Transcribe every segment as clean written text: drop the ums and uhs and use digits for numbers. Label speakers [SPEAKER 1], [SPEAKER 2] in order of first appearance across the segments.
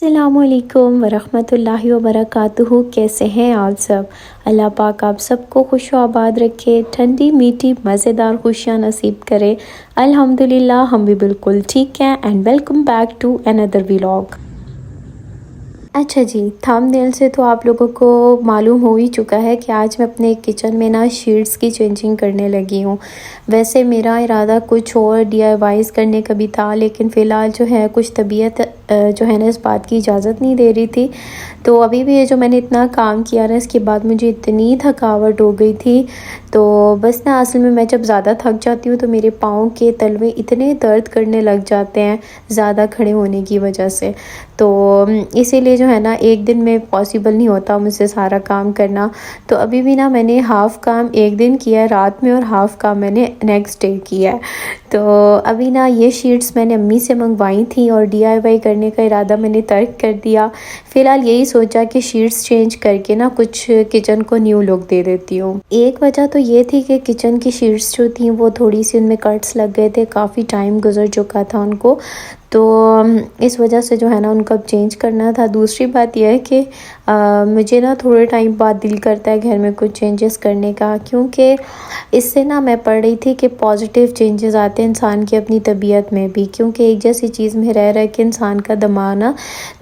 [SPEAKER 1] अस्सलामुअलैकुम वरहमतुल्लाहि वबरकातुहू। कैसे हैं आप सब? अल्लाह पाक आप सबको खुश आबाद रखे, ठंडी मीठी मज़ेदार खुशियाँ नसीब करे। अल्हम्दुलिल्लाह हम भी बिल्कुल ठीक हैं। And welcome back to another vlog. अच्छा जी, थंबनेल से तो आप लोगों को मालूम हो ही चुका है कि आज मैं अपने किचन में ना शीट्स की चेंजिंग करने लगी हूँ। वैसे मेरा इरादा कुछ और डीआईवाईज़ करने का भी था, लेकिन फ़िलहाल जो है कुछ तबीयत जो है ना इस बात की इजाज़त नहीं दे रही थी। तो अभी भी ये जो मैंने इतना काम किया ना, इसके बाद मुझे इतनी थकावट हो गई थी। तो बस ना असल में मैं जब ज़्यादा थक जाती हूँ तो मेरे पाँव के तलवे इतने दर्द करने लग जाते हैं ज़्यादा खड़े होने की वजह से। तो इसीलिए जो है ना एक दिन में पॉसिबल नहीं होता मुझसे सारा काम करना। तो अभी भी ना मैंने हाफ़ काम एक दिन किया है रात में और हाफ़ काम मैंने नेक्स्ट डे किया है। तो अभी ना ये शीट्स मैंने अम्मी से मंगवाई थी और डीआईवाई करने का इरादा मैंने तर्क कर दिया। फ़िलहाल यही सोचा कि शीट्स चेंज करके ना कुछ किचन को न्यू लुक दे देती हूँ। एक वजह तो ये थी कि किचन की शीट्स जो थी वो थोड़ी सी उनमें कट्स लग गए थे, काफ़ी टाइम गुजर चुका था उनको। तो इस वजह से जो है ना उनको अब चेंज करना था। दूसरी बात यह है कि मुझे ना थोड़े टाइम बाद दिल करता है घर में कुछ चेंजेस करने का, क्योंकि इससे ना मैं पढ़ रही थी कि पॉजिटिव चेंजेस आते हैं इंसान की अपनी तबीयत में भी। क्योंकि एक जैसी चीज़ में रह रहा है कि इंसान का दिमाग ना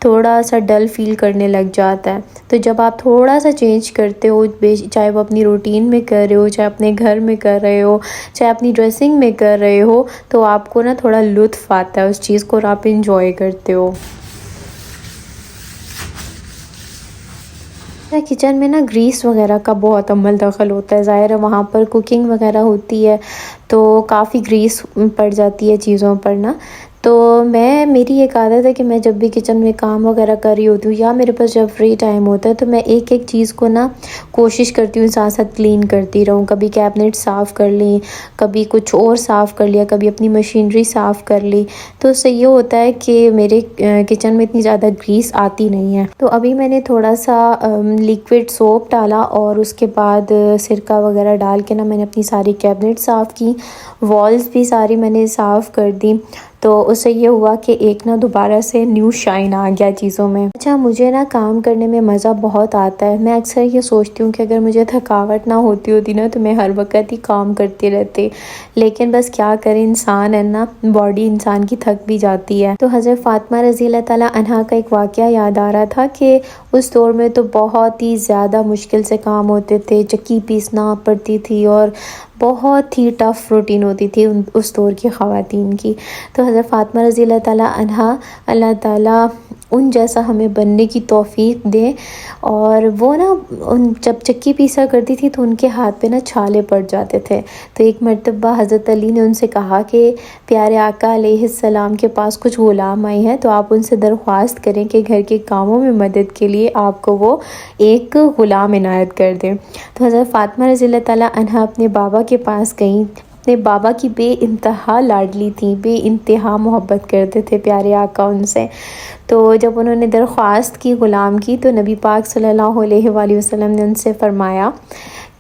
[SPEAKER 1] थोड़ा सा डल फील करने लग जाता है। तो जब आप थोड़ा सा चेंज करते हो, चाहे वो अपनी रूटीन में कर रहे हो, चाहे अपने घर में कर रहे हो, चाहे अपनी ड्रेसिंग में कर रहे हो, तो आपको ना थोड़ा लुत्फ़ आता है उस चीज़ को और आप इंजॉय करते हो। किचन में ना ग्रीस वगैरह का बहुत अमल दखल होता है, ज़ाहिर है वहाँ पर कुकिंग वगैरह होती है तो काफ़ी ग्रीस पड़ जाती है चीज़ों पर ना। तो मेरी एक आदत है कि मैं जब भी किचन में काम वगैरह कर रही होती हूँ या मेरे पास जब फ्री टाइम होता है तो मैं एक एक चीज़ को ना कोशिश करती हूँ साथ साथ क्लीन करती रहूँ। कभी कैबिनेट साफ़ कर ली, कभी कुछ और साफ़ कर लिया, कभी अपनी मशीनरी साफ़ कर ली। तो उससे ये होता है कि मेरे किचन में इतनी ज़्यादा ग्रीस आती नहीं है। तो अभी मैंने थोड़ा सा लिक्विड सोप डाला और उसके बाद सिरका वगैरह डाल के ना मैंने अपनी सारी कैबिनेट साफ़ की, वॉल्स भी सारी मैंने साफ़ कर दी। तो उससे ये हुआ कि एक ना दोबारा से न्यू शाइन आ गया चीज़ों में। अच्छा, मुझे ना काम करने में मज़ा बहुत आता है। मैं अक्सर ये सोचती हूँ कि अगर मुझे थकावट ना होती ना तो मैं हर वक्त ही काम करती रहती, लेकिन बस क्या करें, इंसान है ना, बॉडी इंसान की थक भी जाती है। तो हज़रत फ़ातिमा रज़ी अल्लाह ताला अन्हा का एक वाक़या याद आ रहा था कि उस दौर में तो बहुत ही ज़्यादा मुश्किल से काम होते थे, चक्की पीसना पड़ती थी और बहुत ही टफ़ रूटीन होती थी उस दौर की ख़वातीन की। तो हज़रत फ़ातिमा रज़ी अल्लाह ताला अन्हा, अल्लाह ताला उन जैसा हमें बनने की तौफ़ीक दे। और वो ना जब चक्की पीसा करती थी तो उनके हाथ पे ना छाले पड़ जाते थे। तो एक मर्तबा हज़रत अली ने उनसे कहा कि प्यारे आका अलैहिस्सलाम के पास कुछ ग़ुलाम आए हैं, तो आप उनसे दरख्वास्त करें कि घर के कामों में मदद के लिए आपको वो एक ग़ुलाम इनायत कर दें। तो हज़रत फ़ातिमा रज़ी अल्लाह ताला अन्हा अपने बाबा के पास गईं। अपने बाबा की बेइंतहा लाडली थी, बेइंतहा मोहब्बत करते थे प्यारे आका उनसे। तो जब उन्होंने दरख्वास्त की ग़ुलाम की तो नबी पाक सल्लल्लाहु अलैहि वसल्लम ने उनसे फ़रमाया,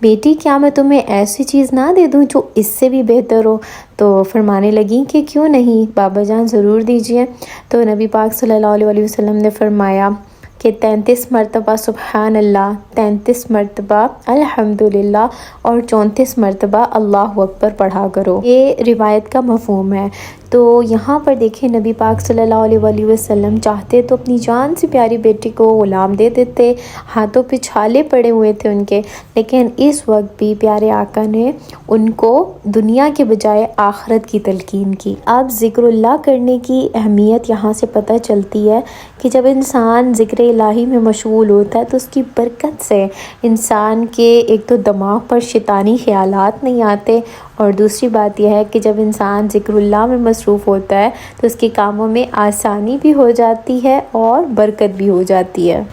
[SPEAKER 1] बेटी क्या मैं तुम्हें ऐसी चीज़ ना दे दूँ जो इससे भी बेहतर हो? तो फरमाने लगी कि क्यों नहीं बाबा जान, ज़रूर दीजिए। तो नबी पाक सल्लल्लाहु अलैहि वसल्लम ने फ़रमाया कि 33 मरतबा सुबहान अल्लाह, 33 मरतबा अल्हम्दुलिल्लाह और 34 मरतबा अल्लाहु अकबर पढ़ा करो। ये रिवायत का मफ़हूम है। तो यहाँ पर देखें, नबी पाक सल्लल्लाहु अलैहि वसल्लम चाहते तो अपनी जान से प्यारी बेटी को ग़ुलाम दे देते, हाथों पे छाले पड़े हुए थे उनके, लेकिन इस वक्त भी प्यारे आका ने उनको दुनिया के बजाय आखिरत की तलकीन की। अब ज़िक्रुल्लाह करने की अहमियत यहाँ से पता चलती है कि जब इंसान ज़िक्र इलाही में मशगूल होता है तो उसकी बरकत से इंसान के एक तो दिमाग पर शैतानी ख़यालात नहीं आते, और दूसरी बात यह है कि जब इंसान ज़िक्रुल्लाह में मसरूफ़ होता है तो उसके कामों में आसानी भी हो जाती है और बरकत भी हो जाती है।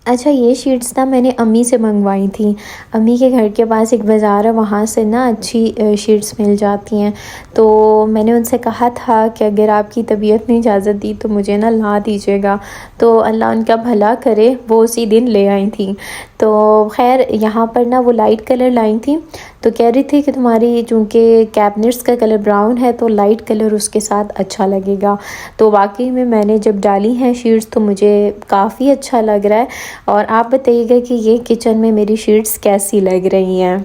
[SPEAKER 1] अच्छा, ये शीट्स ना मैंने अम्मी से मंगवाई थी। अम्मी के घर के पास एक बाज़ार है, वहाँ से ना अच्छी शीट्स मिल जाती हैं। तो मैंने उनसे कहा था कि अगर आपकी तबीयत ने इजाज़त दी तो मुझे ना ला दीजिएगा। तो अल्लाह उनका भला करे, वो उसी दिन ले आई थी। तो ख़ैर यहाँ पर ना वो लाइट कलर लाई थी, तो कह रही थी कि तुम्हारी चूँकि कैबिनेट्स का कलर ब्राउन है तो लाइट कलर उसके साथ अच्छा लगेगा। तो वाकई में मैंने जब डाली हैं शीट्स तो मुझे काफ़ी अच्छा लग रहा है। और आप बताइएगा कि ये किचन में मेरी शीट्स कैसी लग रही हैं।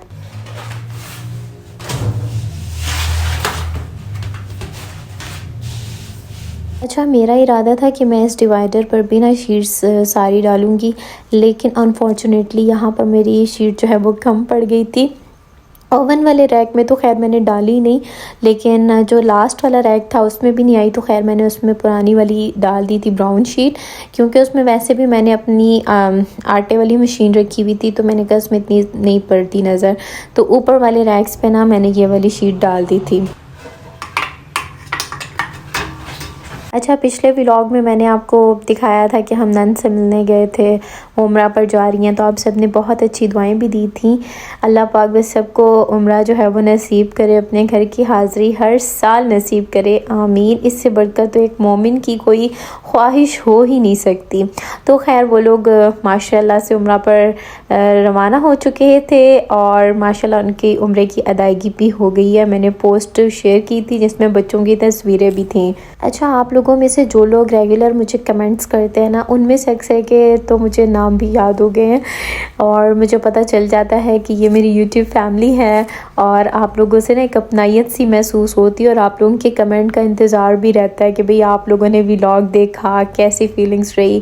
[SPEAKER 1] अच्छा, मेरा इरादा था कि मैं इस डिवाइडर पर भी ना शीट्स सारी डालूँगी, लेकिन अनफॉर्चुनेटली यहाँ पर मेरी शीट जो है वो कम पड़ गई थी। ओवन वाले रैक में तो ख़ैर मैंने डाली नहीं, लेकिन जो लास्ट वाला रैक था उसमें भी नहीं आई, तो ख़ैर मैंने उसमें पुरानी वाली डाल दी थी ब्राउन शीट, क्योंकि उसमें वैसे भी मैंने अपनी आटे वाली मशीन रखी हुई थी, तो मैंने कहा इसमें इतनी नहीं पड़ती नज़र, तो ऊपर वाले रैक्स पे ना मैंने ये वाली शीट डाल दी थी। अच्छा, पिछले व्लॉग में मैंने आपको दिखाया था कि हम नंद से मिलने गए थे, उम्रा पर जा रही हैं, तो आप सब ने बहुत अच्छी दुआएं भी दी थी। अल्लाह पाक बस सबको उम्रा जो है वो नसीब करे, अपने घर की हाज़िरी हर साल नसीब करे, आमीन। इससे बढ़कर तो एक मोमिन की कोई ख्वाहिश हो ही नहीं सकती। तो खैर वो लोग माशाल्लाह से उम्रा पर रवाना हो चुके थे और माशाल्लाह उनकी उम्रे की अदायगी भी हो गई है। मैंने पोस्ट शेयर की थी जिसमें बच्चों की तस्वीरें भी थीं। अच्छा, आप लोगों में से जो लोग रेगुलर मुझे कमेंट्स करते हैं ना, उनमें से अक्सर के तो मुझे नाम भी याद हो गए हैं और मुझे पता चल जाता है कि ये मेरी यूट्यूब फैमिली है और आप लोगों से ना एक अपनायत सी महसूस होती है और आप लोगों के कमेंट का इंतज़ार भी रहता है कि भाई आप लोगों ने व्लॉग देखा, कैसी फीलिंग्स रही।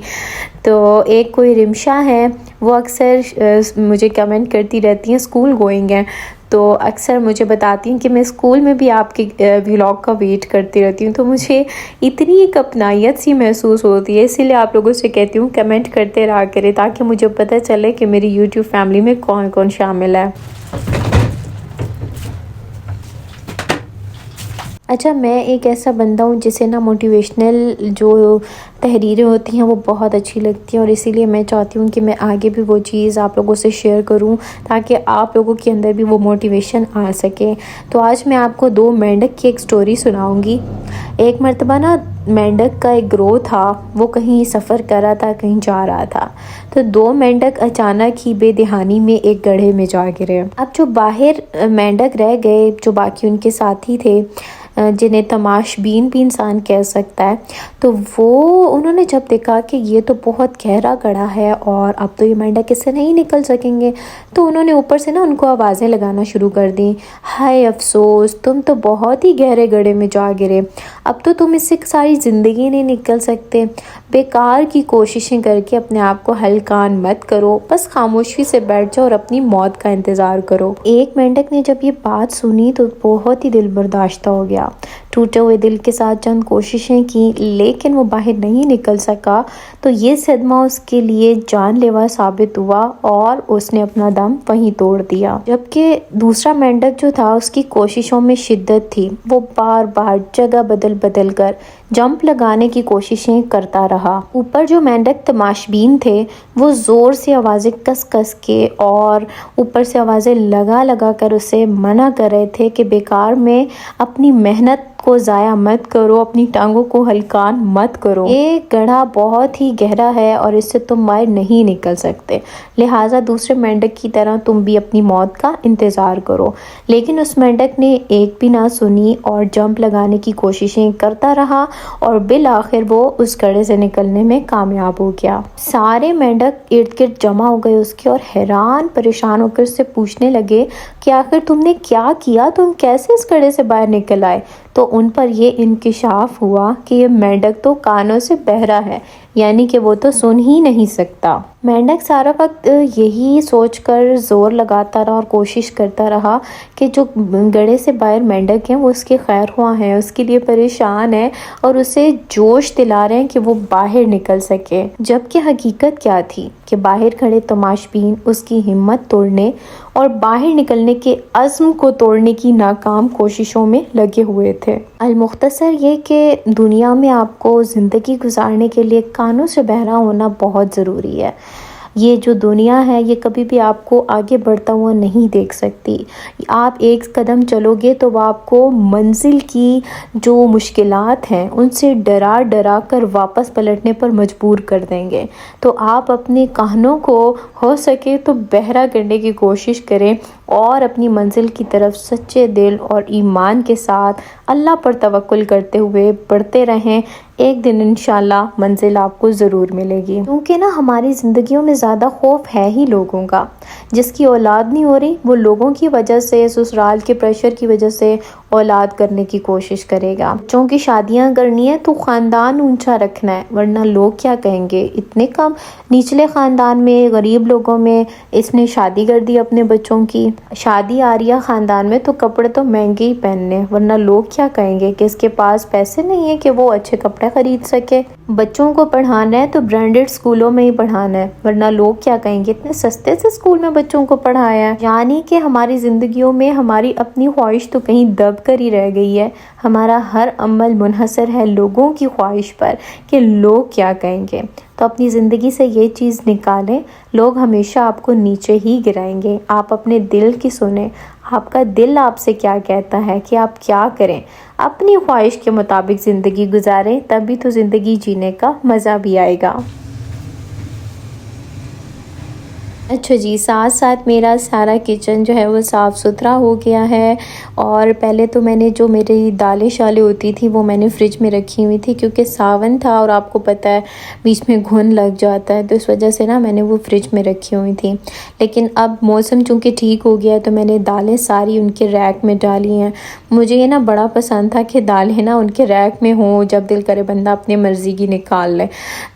[SPEAKER 1] तो एक कोई रिमशा है, वो अक्सर मुझे कमेंट करती रहती हैं, स्कूल गोइंग हैं, तो अक्सर मुझे बताती हैं कि मैं स्कूल में भी आपके व्लॉग का वेट करती रहती हूँ। तो मुझे इतनी एक अपनायत सी महसूस होती है, इसीलिए आप लोगों से कहती हूँ कमेंट करते रहा करें, ताकि मुझे पता चले कि मेरी यूट्यूब फैमिली में कौन कौन शामिल है। अच्छा, मैं एक ऐसा बंदा हूँ जिसे ना मोटिवेशनल जो तहरीरें होती हैं वो बहुत अच्छी लगती हैं, और इसीलिए मैं चाहती हूँ कि मैं आगे भी वो चीज़ आप लोगों से शेयर करूँ ताकि आप लोगों के अंदर भी वो मोटिवेशन आ सके। तो आज मैं आपको दो मेंढक की एक स्टोरी सुनाऊँगी। एक मर्तबा ना मेंढक का एक ग्रोह था, वो कहीं सफ़र कर रहा था, कहीं जा रहा था। तो दो मेंढक अचानक ही बेदहानी में एक गड्ढे में जा गिरे। अब जो बाहर मेंढक रह गए, जो बाकी उनके साथी थे, जिन्हें तमाशबीन भी इंसान कह सकता है, तो वो उन्होंने जब देखा कि ये तो बहुत गहरा गड्ढा है और अब तो ये मेंढक इससे नहीं निकल सकेंगे, तो उन्होंने ऊपर से ना उनको आवाज़ें लगाना शुरू कर दी। हाय अफसोस, तुम तो बहुत ही गहरे गड्ढे में जा गिरे, अब तो तुम इससे सारी ज़िंदगी नहीं निकल सकते। बेकार की कोशिशें करके अपने आप को हलकान मत करो, बस खामोशी से बैठ जाओ और अपनी मौत का इंतज़ार करो। एक मेंढक ने जब ये बात सुनी तो बहुत ही दिल बर्दाश्त हो गया। टूटे हुए दिल के साथ चंद कोशिशें की, लेकिन वो बाहर नहीं निकल सका। तो ये सदमा उसके लिए जानलेवा साबित हुआ और उसने अपना दम वहीं तोड़ दिया। जबकि दूसरा मेंढक जो था, उसकी कोशिशों में शिद्दत थी, वो बार बार जगह बदल बदल कर जंप लगाने की कोशिशें करता रहा। ऊपर जो मेंढक तमाशबीन थे, वो ज़ोर से आवाज़ें कस कस के और ऊपर से आवाज़ें लगा लगा कर उसे मना कर रहे थे कि बेकार में अपनी मेहनत को ज़ाया मत करो, अपनी टांगों को हलकान मत करो। ये गड्ढा बहुत ही गहरा है और इससे तुम बाहर नहीं निकल सकते, लिहाजा दूसरे मेंढक की तरह तुम भी अपनी मौत का इंतज़ार करो। लेकिन उस मेंढक ने एक भी ना सुनी और जंप लगाने की कोशिशें करता रहा और बिल आखिर वो उस गड्ढे से निकलने में कामयाब हो गया। सारे मेंढक इर्द गिर्द जमा हो गए उसके और हैरान परेशान होकर उससे पूछने लगे कि आखिर तुमने क्या किया, तुम कैसे इस गड्ढे से बाहर निकल आए। तो उन पर ये इंकिशाफ हुआ कि ये मेंढक तो कानों से बहरा है, यानी कि वो तो सुन ही नहीं सकता। मेंढक सारा वक्त यही सोचकर ज़ोर लगाता रहा और कोशिश करता रहा कि जो गड्ढे से बाहर मेंढक हैं वो उसके खैर ख्वाह हैं, उसके लिए परेशान है और उसे जोश दिला रहे हैं कि वो बाहर निकल सके। जबकि हकीकत क्या थी कि बाहर खड़े तमाशबीन उसकी हिम्मत तोड़ने और बाहर निकलने के अज़्म को तोड़ने की नाकाम कोशिशों में लगे हुए थे। अल-मुख्तसर ये कि दुनिया में आपको ज़िंदगी गुजारने के लिए कानों से बहरा होना बहुत ज़रूरी है। ये जो दुनिया है ये कभी भी आपको आगे बढ़ता हुआ नहीं देख सकती। आप एक कदम चलोगे तो वो आपको मंजिल की जो मुश्किलात हैं उनसे डरा डरा कर वापस पलटने पर मजबूर कर देंगे। तो आप अपने कानों को हो सके तो बहरा करने की कोशिश करें और अपनी मंजिल की तरफ सच्चे दिल और ईमान के साथ अल्लाह पर तवक्कुल करते हुए बढ़ते रहें। एक दिन इंशाल्लाह मंजिल आपको ज़रूर मिलेगी। क्योंकि ना हमारी ज़िंदगियों में ज़्यादा खौफ है ही लोगों का। जिसकी औलाद नहीं हो रही वो लोगों की वजह से, ससुराल के प्रेशर की वजह से औलाद करने की कोशिश करेगा। बच्चों की शादियां करनी है तो ख़ानदान ऊंचा रखना है, वरना लोग क्या कहेंगे, इतने कम निचले ख़ानदान में, गरीब लोगों में इसने शादी कर दी अपने बच्चों की। शादी आ रही है ख़ानदान में तो कपड़े तो महंगे ही पहनने, वरना लोग क्या कहेंगे कि इसके पास पैसे नहीं है कि वो अच्छे कपड़े खरीद सके। बच्चों को पढ़ाना है तो ब्रांडेड स्कूलों में ही पढ़ाना है, वरना लोग क्या कहेंगे इतने सस्ते से स्कूल में बच्चों को पढ़ाया है। यानी कि हमारी ज़िंदगियों में हमारी अपनी ख्वाहिश तो कहीं दब कर ही रह गई है। हमारा हर अमल मुनहसर है लोगों की ख्वाहिश पर कि लोग क्या कहेंगे। तो अपनी ज़िंदगी से ये चीज़ निकालें, लोग हमेशा आपको नीचे ही गिराएंगे। आप अपने दिल की सुने, आपका दिल आपसे क्या कहता है कि आप क्या करें, अपनी ख्वाहिश के मुताबिक ज़िंदगी गुजारें, तभी तो ज़िंदगी जीने का मज़ा भी आएगा। अच्छा जी, साथ साथ मेरा सारा किचन जो है वो साफ़ सुथरा हो गया है। और पहले तो मैंने जो मेरी दालें शालें होती थी वो मैंने फ्रिज में रखी हुई थी, क्योंकि सावन था और आपको पता है बीच में घुन लग जाता है, तो इस वजह से ना मैंने वो फ्रिज में रखी हुई थी। लेकिन अब मौसम चूँकि ठीक हो गया है तो मैंने दालें सारी उनके रैक में डाली हैं। मुझे ये ना बड़ा पसंद था कि दालें ना उनके रैक में हों, जब दिल करे बंदा अपनी मर्ज़ी की निकाल ले।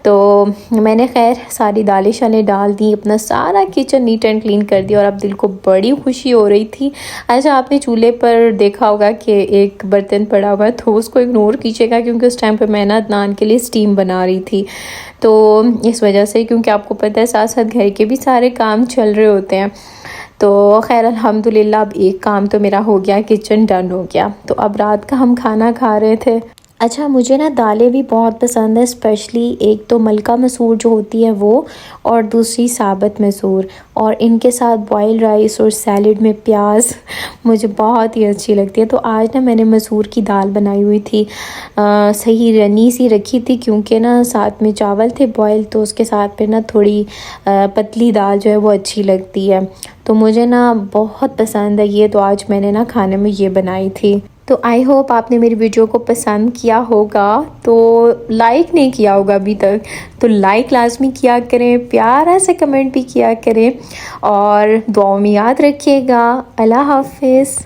[SPEAKER 1] तो मैंने खैर सारी दालें शालें डाल दी, अपना सारा किचन नीट एंड क्लीन कर दिया और अब दिल को बड़ी खुशी हो रही थी। अच्छा, आपने चूल्हे पर देखा होगा कि एक बर्तन पड़ा हुआ है, तो उसको इग्नोर कीजिएगा क्योंकि उस टाइम पे मैं ना नान के लिए स्टीम बना रही थी, तो इस वजह से, क्योंकि आपको पता है साथ साथ घर के भी सारे काम चल रहे होते हैं। तो खैर अल्हम्दुलिल्लाह अब एक काम तो मेरा हो गया, किचन डन हो गया। तो अब रात का हम खाना खा रहे थे। अच्छा, मुझे ना दालें भी बहुत पसंद है, स्पेशली एक तो मलका मसूर जो होती है वो, और दूसरी साबत मसूर, और इनके साथ बॉयल राइस और सैलड में प्याज मुझे बहुत ही अच्छी लगती है। तो आज ना मैंने मसूर की दाल बनाई हुई थी, सही रनी सी रखी थी क्योंकि ना साथ में चावल थे बॉयल, तो उसके साथ पे ना थोड़ी पतली दाल जो है वो अच्छी लगती है। तो मुझे ना बहुत पसंद है ये, तो आज मैंने ना खाने में ये बनाई थी। तो आई होप आपने मेरी वीडियो को पसंद किया होगा। तो लाइक नहीं किया होगा अभी तक तो लाइक लाजमी किया करें, प्यारा से कमेंट भी किया करें और दुआओं में याद रखिएगा। अल्लाह हाफिज़।